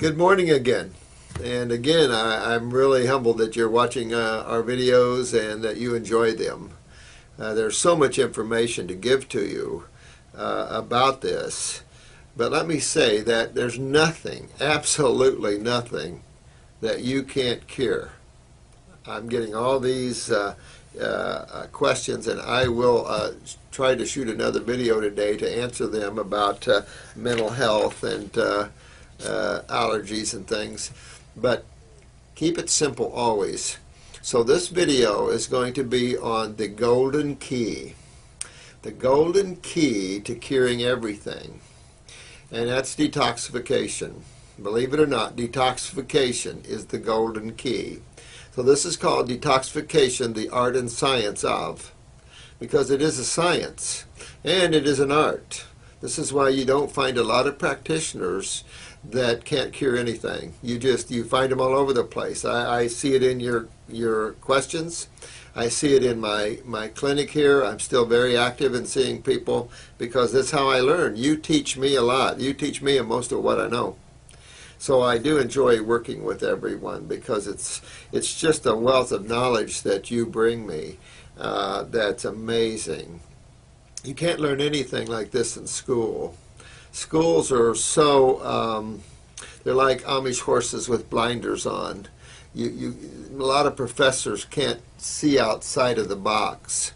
Good morning again. And again, I'm really humbled that you're watching our videos and that you enjoy them. There's so much information to give to you about this. But let me say that there's nothing, absolutely nothing, that you can't cure. I'm getting all these questions, and I will try to shoot another video today to answer them about mental health and allergies and things. But keep it simple always. So this video is going to be on the golden key. The golden key to curing everything. And that's detoxification. Believe it or not, detoxification is the golden key. So this is called detoxification, the art and science of. Because it is a science. And it is an art. This is why you don't find a lot of practitioners that can't cure anything. You find them all over the place. I see it in your questions. I see it in my clinic here. I'm still very active in seeing people because that's how I learn. You teach me a lot. You teach me most of what I know. So I do enjoy working with everyone because it's just a wealth of knowledge that you bring me that's amazing. You can't learn anything like this in school. Schools are so, they're like Amish horses with blinders on. A lot of professors can't see outside of the box.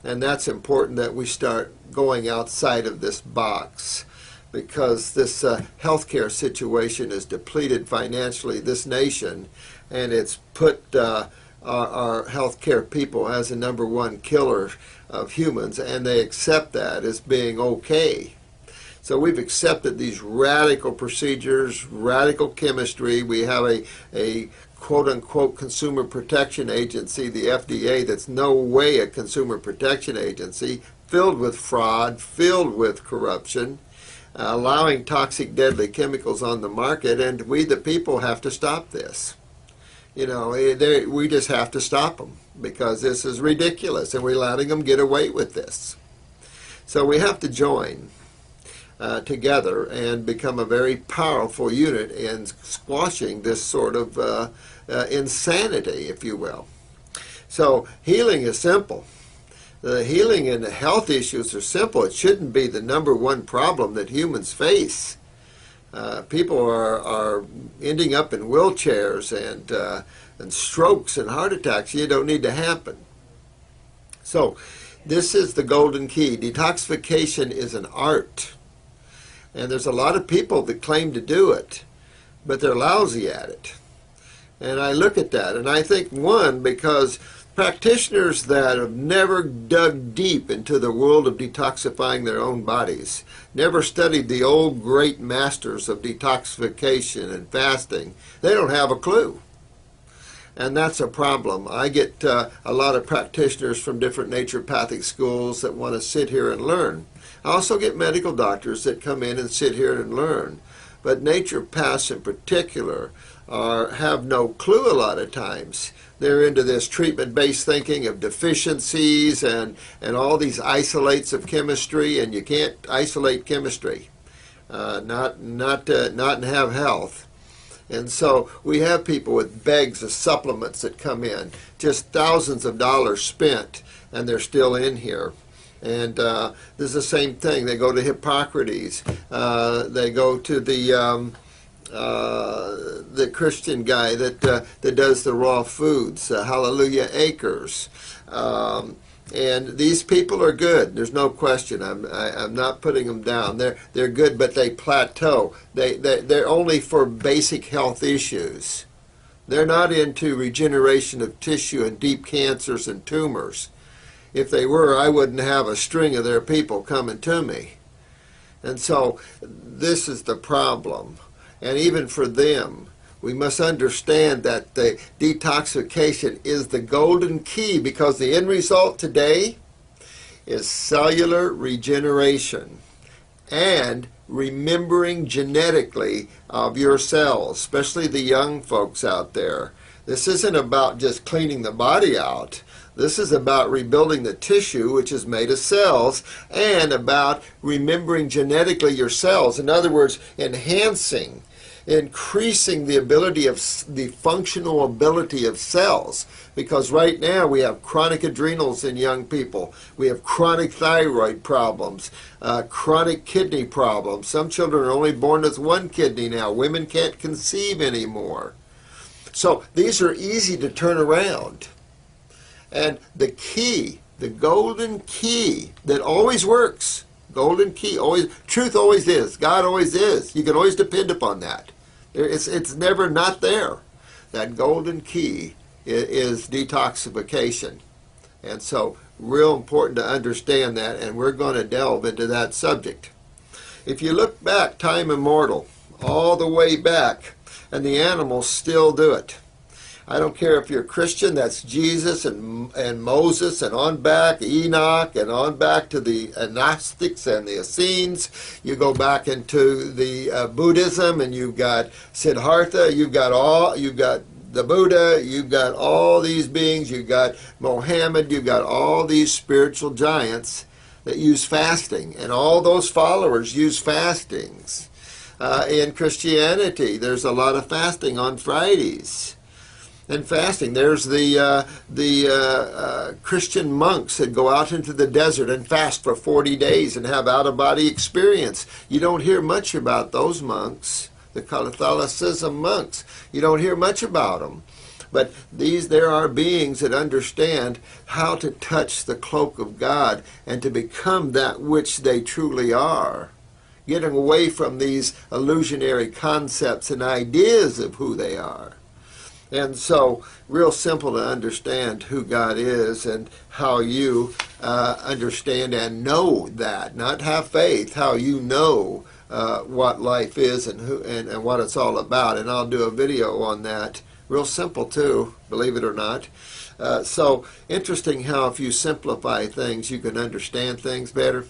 And that's important that we start going outside of this box, because this healthcare situation is depleted financially, this nation, and it's put our healthcare people as a #1 killer of humans, and they accept that as being okay. So we've accepted these radical procedures, radical chemistry. We have a quote-unquote consumer protection agency, the FDA, that's no way a consumer protection agency, filled with fraud, filled with corruption, allowing toxic, deadly chemicals on the market, and we, the people, have to stop this. You know, we just have to stop them because this is ridiculous, and we're letting them get away with this. So we have to join together and become a very powerful unit in squashing this sort of insanity, if you will. So healing is simple. The healing and the health issues are simple. It shouldn't be the #1 problem that humans face. People are ending up in wheelchairs and strokes and heart attacks. You don't need to happen. So this is the golden key. Detoxification is an art. And there's a lot of people that claim to do it, but they're lousy at it. And I look at that, and I think, one, because practitioners that have never dug deep into the world of detoxifying their own bodies, never studied the old great masters of detoxification and fasting, they don't have a clue. And that's a problem. I get a lot of practitioners from different naturopathic schools that want to sit here and learn. I also get medical doctors that come in and sit here and learn. But naturopaths in particular have no clue a lot of times. They're into this treatment-based thinking of deficiencies and all these isolates of chemistry, and you can't isolate chemistry, not and have health. And so we have people with bags of supplements that come in, just thousands of dollars spent, and they're still in here. And this is the same thing. They go to Hippocrates. They go to the Christian guy that does the raw foods, Hallelujah Acres. And these people are good. There's no question. I'm not putting them down. They're good, but they plateau. They're only for basic health issues. They're not into regeneration of tissue and deep cancers and tumors. If they were, I wouldn't have a string of their people coming to me. And so this is the problem. And even for them, we must understand that the detoxification is the golden key, because the end result today is cellular regeneration and remembering genetically of your cells, especially the young folks out there. This isn't about just cleaning the body out. This is about rebuilding the tissue, which is made of cells, and about remembering genetically your cells. In other words, enhancing increasing the ability of the functional ability of cells. Because right now we have chronic adrenals in young people, we have chronic thyroid problems, chronic kidney problems. Some children are only born with one kidney now. Women can't conceive anymore. So these are easy to turn around. And the key, the golden key that always works, golden key, always, truth always is, God always is. You can always depend upon that. It's never not there. That golden key is detoxification. And so, real important to understand that, and we're going to delve into that subject. If you look back, time immortal, all the way back, and the animals still do it. I don't care if you're Christian, that's Jesus and Moses and on back, Enoch, and on back to the Gnostics and the Essenes. You go back into the Buddhism, and you've got Siddhartha, you've got the Buddha, you've got all these beings, you've got Mohammed, you've got all these spiritual giants that use fasting, and all those followers use fastings. In Christianity, there's a lot of fasting on Fridays. And fasting, there's the Christian monks that go out into the desert and fast for 40 days and have out-of-body experience. You don't hear much about those monks, the Catholicism monks. You don't hear much about them. But there are beings that understand how to touch the cloak of God and to become that which they truly are. Getting away from these illusionary concepts and ideas of who they are. And so, real simple to understand who God is and how you understand and know that, not have faith, how you know what life is and what it's all about. And I'll do a video on that. Real simple too, believe it or not. So, interesting how if you simplify things, you can understand things better.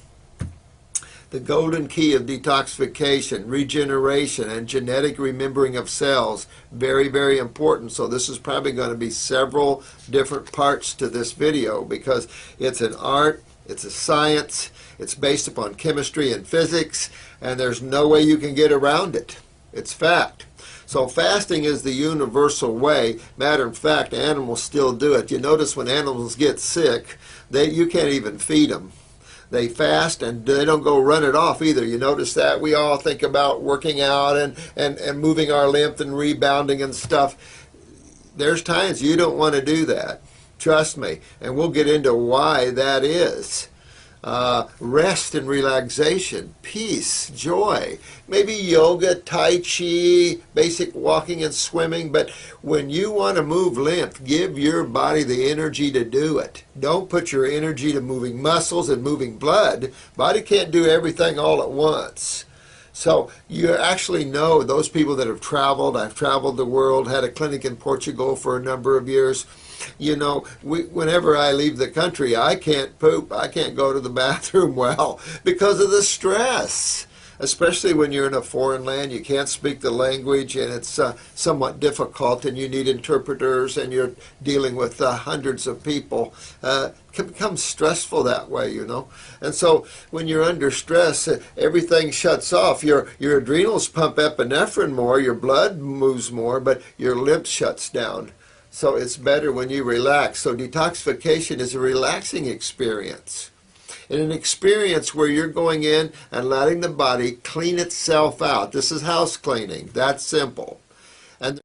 The golden key of detoxification, regeneration, and genetic remembering of cells. Very, very important. So this is probably going to be several different parts to this video because it's an art, it's a science, it's based upon chemistry and physics, and there's no way you can get around it. It's fact. So fasting is the universal way. Matter of fact, animals still do it. You notice when animals get sick, you can't even feed them. They fast and they don't go run it off either. You notice that? We all think about working out and moving our lymph and rebounding and stuff. There's times you don't want to do that. Trust me. And we'll get into why that is. Rest and relaxation, peace, joy, maybe yoga, tai chi, basic walking and swimming, but when you want to move lymph, give your body the energy to do it. Don't put your energy to moving muscles and moving blood. Body can't do everything all at once. So you actually know those people that have traveled. I've traveled the world, had a clinic in Portugal for a number of years. You know, whenever I leave the country, I can't poop. I can't go to the bathroom well because of the stress. Especially when you're in a foreign land, you can't speak the language and it's somewhat difficult and you need interpreters and you're dealing with hundreds of people. It can become stressful that way, you know. And so when you're under stress, everything shuts off. Your adrenals pump epinephrine more, your blood moves more, but your lymph shuts down. So it's better when you relax. So detoxification is a relaxing experience. And an experience where you're going in and letting the body clean itself out. This is house cleaning. That's simple. And